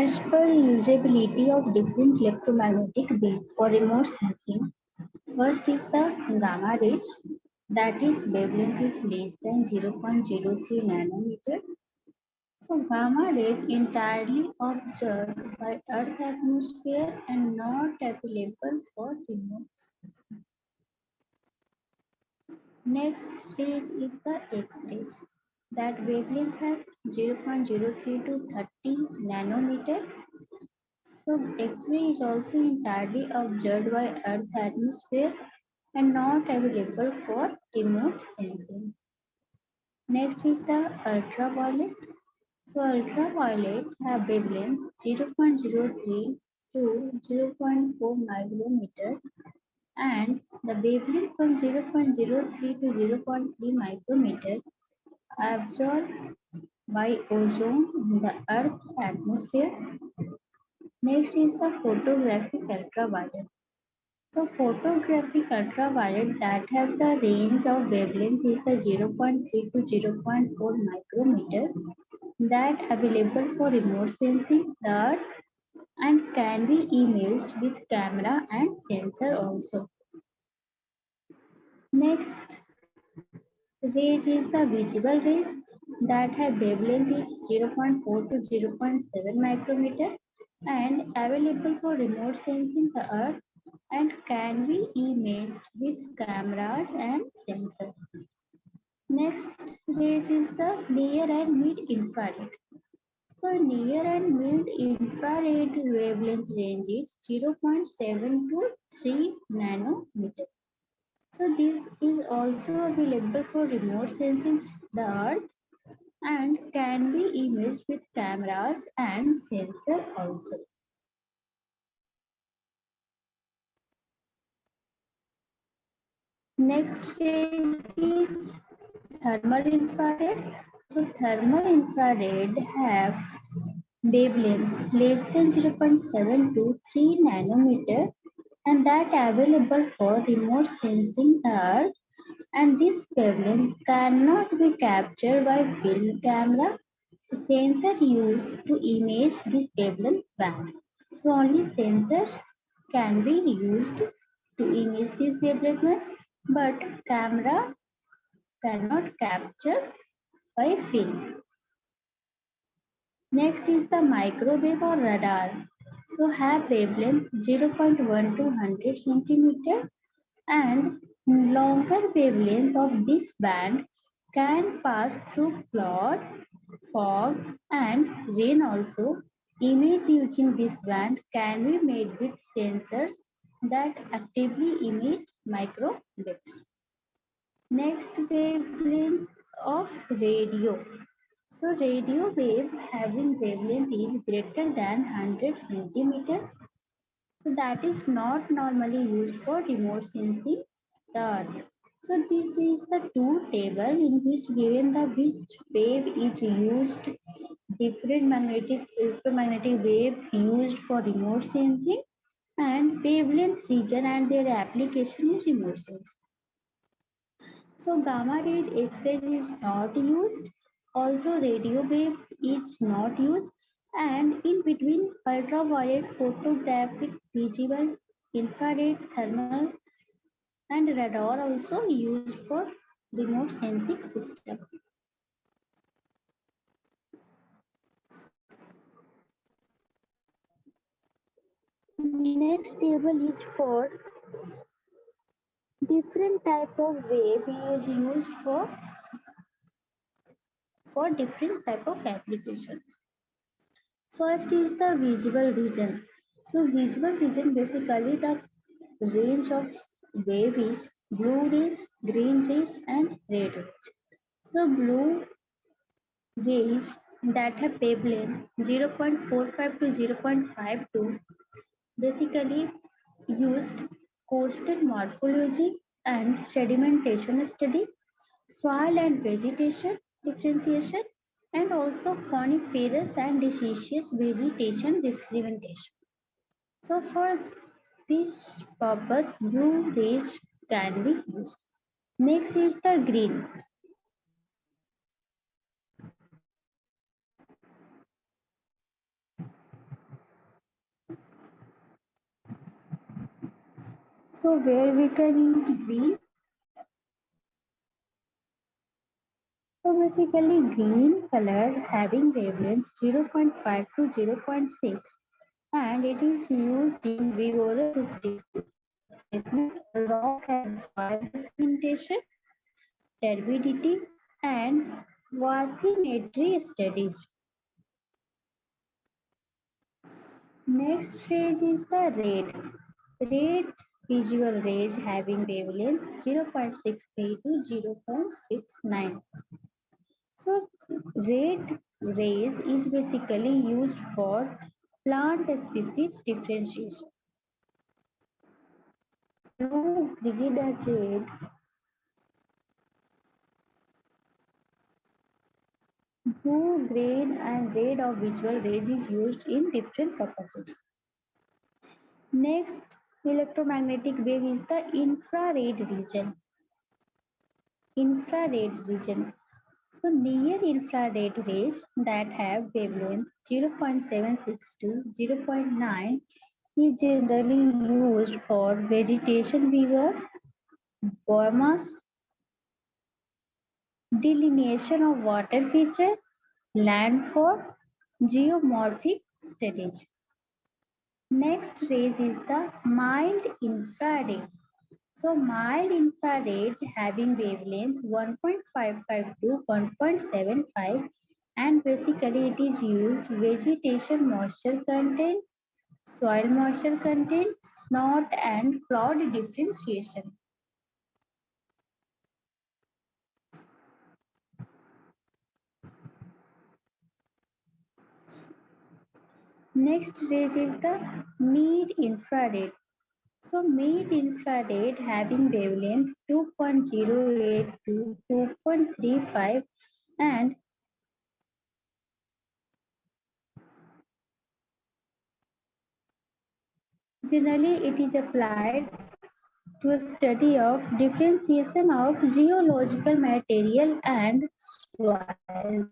As per usability of different electromagnetic waves for remote sensing, first is the gamma rays, that is wavelength is less than 0.03 nanometer. So gamma rays entirely observed by Earth atmosphere and not available for remote. Next stage is the X-rays. That wavelength has 0.03 to 30 nanometer. So X-ray is also entirely observed by Earth atmosphere and not available for remote sensing. Next is the ultraviolet. So ultraviolet have wavelength 0.03 to 0.4 micrometer, and the wavelength from 0.03 to 0.3 micrometer absorbed by ozone in the Earth's atmosphere. Next is the photographic ultraviolet. So photographic ultraviolet that has the range of wavelength is the 0.3 to 0.4 micrometer, that available for remote sensing the Earth and can be imaged with camera and sensor also. Next rays is the visible rays that have wavelength is 0.4 to 0.7 micrometer and available for remote sensing the Earth and can be imaged with cameras and sensors. Next rays is the near and mid infrared. So near and mid infrared wavelength range is 0.7 to 3 nanometer. So this is also available for remote sensing the Earth and can be imaged with cameras and sensor also. Next stage is thermal infrared. So thermal infrared have wavelength less than 0.7 to 3 nanometer and that available for remote sensing the Earth, and this wavelength cannot be captured by film camera. Sensor used to image this wavelength band. So only sensor can be used to image this wavelength, but camera cannot capture by film. Next is the microwave or radar. So have wavelength 0.1 to 100 centimeter, and longer wavelength of this band can pass through cloud, fog and rain also. Image using this band can be made with sensors that actively emit microwaves. Next wavelength of radio. So radio wave having wavelength is greater than 100 centimeter. So that is not normally used for remote sensing the Earth. So this is the two table in which given the which wave is used, different electromagnetic wave used for remote sensing and wavelength region and their application in remote sensing. So gamma rays, X-rays is not used. Also radio wave is not used. And in between ultraviolet, photographic, visible, infrared, thermal and radar also used for remote sensing system. Next table is for different type of wave is used for different type of application. First is the visible region. So visible region basically the range of wave is blue rays, green rays and red rays. So blue rays that have wavelength 0.45 to 0.52 basically used coastal morphology and sedimentation study, soil and vegetation differentiation, and also coniferous and deciduous vegetation discrimination. So for this purpose, blue rays can be used. Next is the green. So where we can use green? So basically green color having wavelength 0.5 to 0.6 and it is used in vigorous assessment, rock and soil sedimentation, turbidity and bathymetry studies. Next phase is the red. Red visual rays having wavelength 0.63 to 0.69. So red rays is basically used for plant species differentiation. Blue, green and red. Blue, green and red of visual rays is used in different purposes. Next electromagnetic wave is the infrared region. Infrared region. So near infrared rays that have wavelength 0.76 to 0.9 is generally used for vegetation vigor, biomass, delineation of water feature, landfall, geomorphic studies. Next rays is the mild infrared. So mild infrared having wavelength 1.55 to 1.75 and basically it is used vegetation moisture content, soil moisture content, snot and cloud differentiation. Next rays is the mid infrared. So mid infrared having wavelength 2.08 to 2.35 and generally it is applied to a study of differentiation of geological material and soils.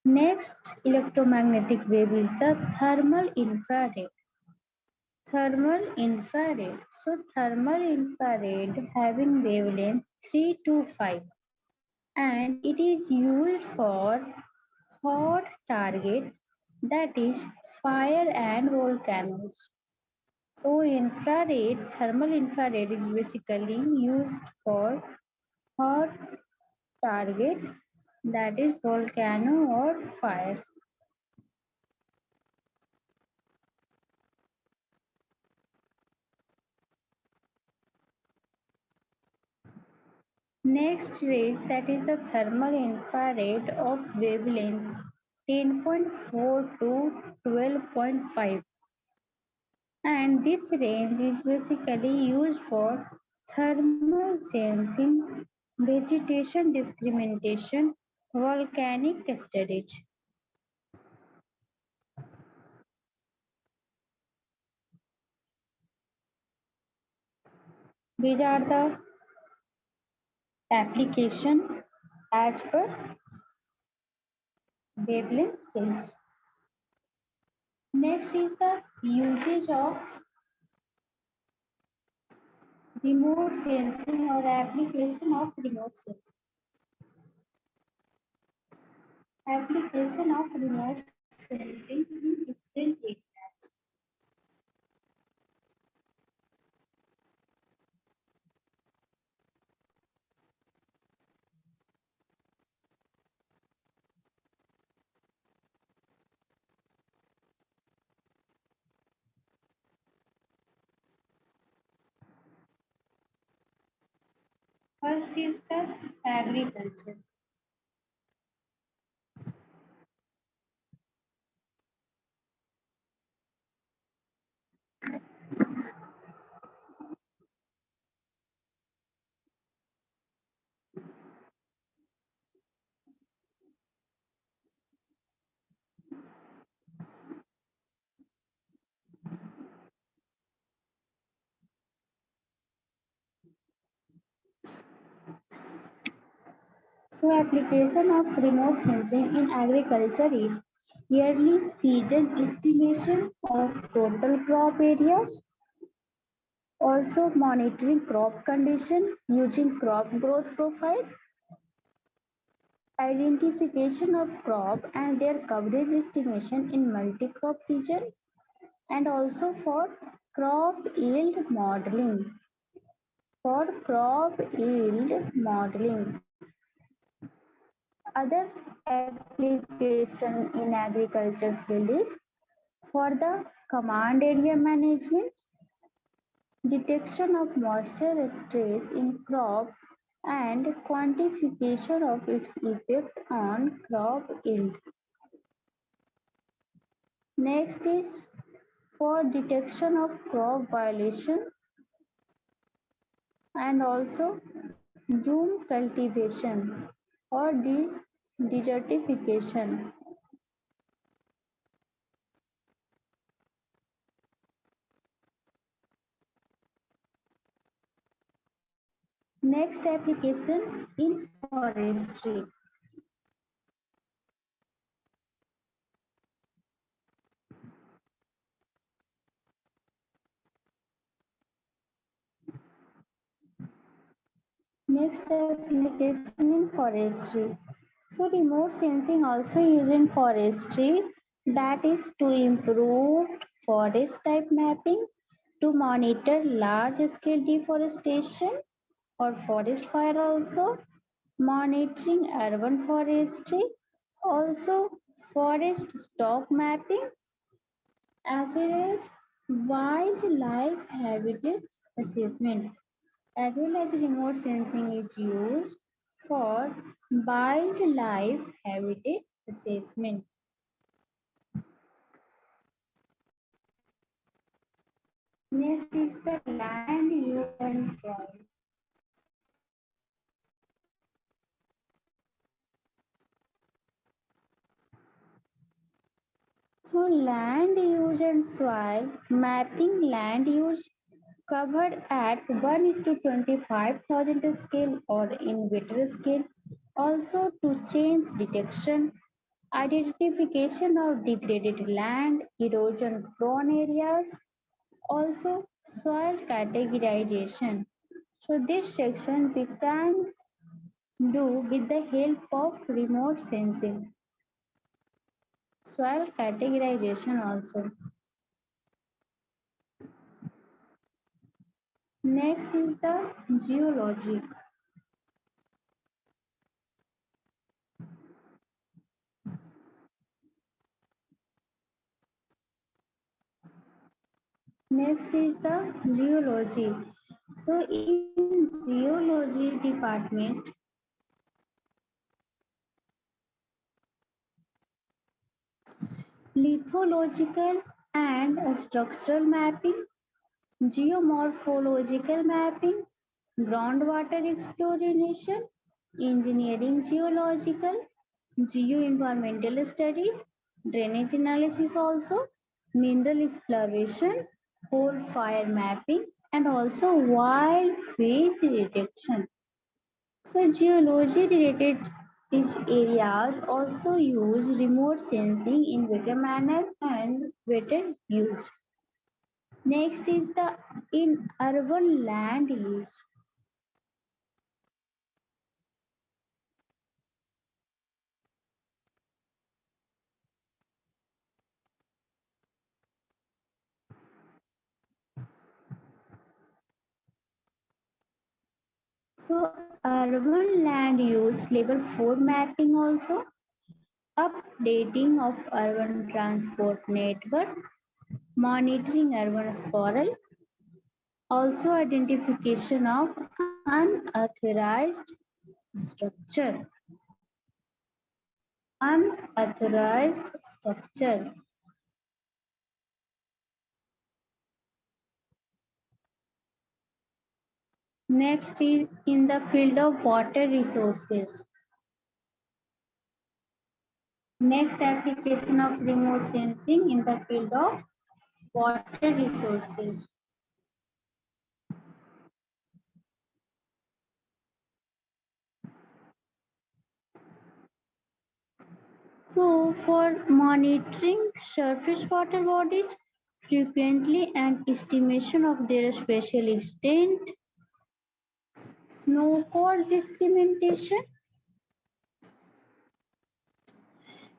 Next electromagnetic wave is the thermal infrared. Thermal infrared. So thermal infrared having wavelength 3 to 5 and it is used for hot target that is fire and volcanoes. So infrared, thermal infrared is basically used for hot target that is volcano or fires. Next phase that is the thermal infrared of wavelength 10.4 to 12.5 and this range is basically used for thermal sensing, vegetation discrimination, volcanic studies. These are the application as per wavelength change. Next is the usage of remote sensing or application of remote sensing. Application of remote sensing in different areas. First is the agriculture. So application of remote sensing in agriculture is yearly season estimation of total crop areas, also monitoring crop condition using crop growth profile, identification of crop and their coverage estimation in multi-crop region, and also for crop yield modeling. For crop yield modeling, other application in agriculture field is for the command area management, detection of moisture stress in crop and quantification of its effect on crop yield. Next is for detection of crop violation and also zoom cultivation or desertification. Next application in forestry. Next application in forestry. So remote sensing also used in forestry, that is to improve forest type mapping, to monitor large scale deforestation or forest fire, also monitoring urban forestry, also forest stock mapping, as well as wildlife habitat assessment, as well as remote sensing is used for wildlife habitat assessment. Next is the land use and soil. So land use and soil mapping, land use covered at 1 is to 25,000 scale or in meter scale, also to change detection, identification of degraded land, erosion prone areas, also soil categorization. So this section we can do with the help of remote sensing. Soil categorization also. Next is the geology. Next is the geology. So in geology department, lithological and structural mapping, geomorphological mapping, groundwater exploration, engineering geological, geoenvironmental studies, drainage analysis also, mineral exploration, coal fire mapping, and also wild feed detection. So geology related these areas also use remote sensing in better manner and better use. Next is the in urban land use. So urban land use level 4 mapping also, updating of urban transport network, monitoring urban sprawl, also identification of unauthorized structure. Unauthorized structure. Next is in the field of water resources. Next application of remote sensing in the field of water resources. So, for monitoring surface water bodies frequently and estimation of their spatial extent, snowfall discrimination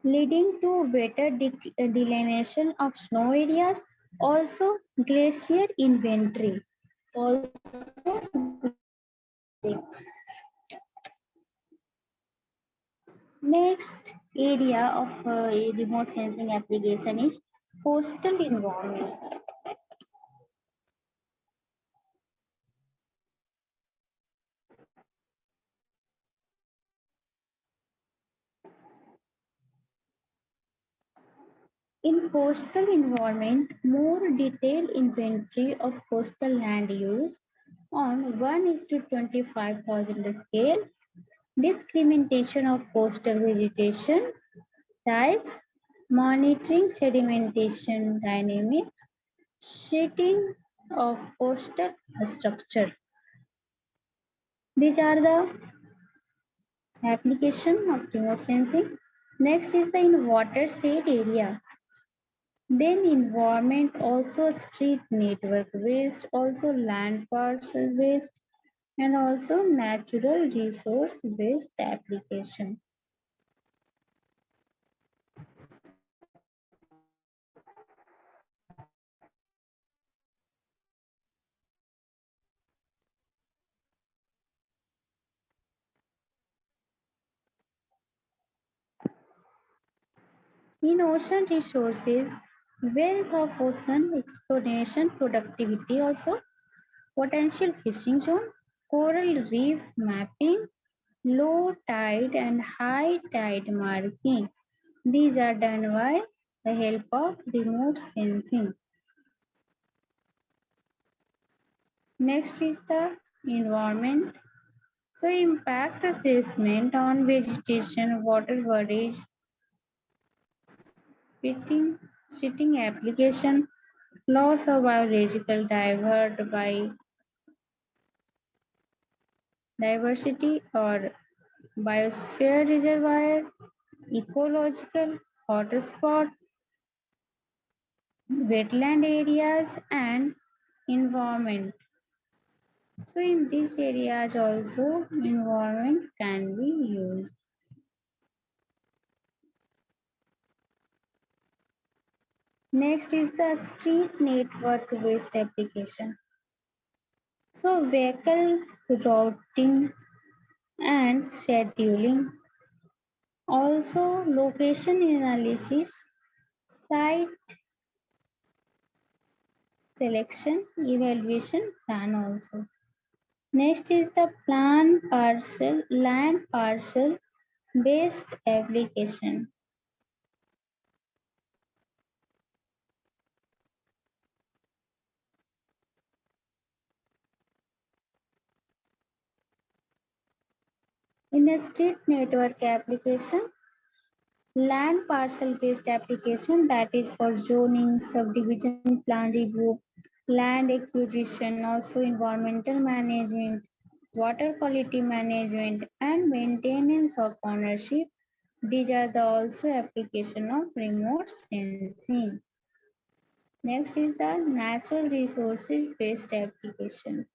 leading to better delineation of snow areas, also glacier inventory. Next area of remote sensing application is coastal environment. In coastal environment, more detailed inventory of coastal land use on 1 is to 25,000 scale, discrimination of coastal vegetation types, monitoring sedimentation dynamics, sheeting of coastal structure. These are the application of remote sensing. Next is the in watershed area. Then environment, also street network waste, also land parcel waste, and also natural resource based application. In ocean resources, wealth of ocean exploration productivity also, potential fishing zone, coral reef mapping, low tide and high tide marking. These are done by the help of remote sensing. Next is the environment. So impact assessment on vegetation, water bodies, fitting, sitting application, loss of biological diversity or biosphere reservoir, ecological hotspot, wetland areas and environment. So in these areas also environment can be used. Next is the street network based application. So vehicle routing and scheduling, also location analysis, site selection, evaluation plan also. Next is the land parcel based application. In a street network application, land parcel based application, that is for zoning, subdivision plan review, land acquisition, also environmental management, water quality management, and maintenance of ownership. These are the also application of remote sensing. Next is the natural resources based application.